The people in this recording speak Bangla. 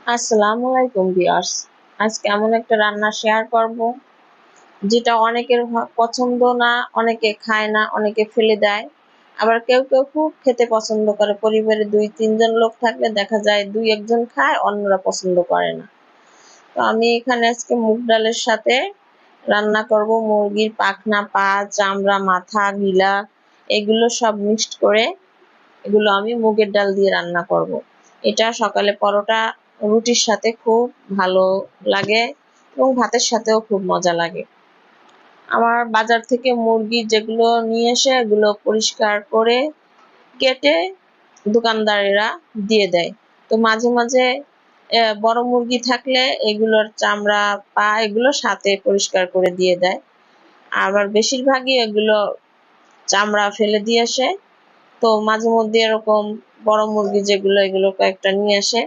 আসসালামু আলাইকুম ভিউয়ার্স। আজকে এমন একটা রান্না শেয়ার করব যেটা অনেকের পছন্দ না, অনেকে খায় না, অনেকে ফেলে দেয়। আবার কেউ কেউ খুব খেতে পছন্দ করে। পরিবারে 2-3 জন লোক থাকলে দেখা যায় 2-1 জন খায়, অন্যরা পছন্দ করে না। তো আমি এখানে আজকে মুগ ডালের সাথে রান্না করব মুরগির পাখনা, পা, চামড়া, মাথা, গিলা এগুলো সব মিক্সড করে এগুলো আমি মুগের ডাল দিয়ে রান্না করব। এটা সকালে পরোটা, রুটির সাথে খুব ভালো লাগে এবং ভাতের সাথেও খুব মজা লাগে। আমার বাজার থেকে মুরগি যেগুলো নিয়ে এসে এগুলো পরিষ্কার করে কেটে দোকানদারেরা দিয়ে দেয়। তো মাঝে মাঝে বড় মুরগি থাকলে এগুলোর চামড়া, পা এগুলো সাথে পরিষ্কার করে দিয়ে দেয়। আবার বেশিরভাগই এগুলো চামড়া ফেলে দিয়ে আসে। তো মাঝে মধ্যে এরকম বড় মুরগি যেগুলো এগুলো কয়েকটা নিয়ে আসে,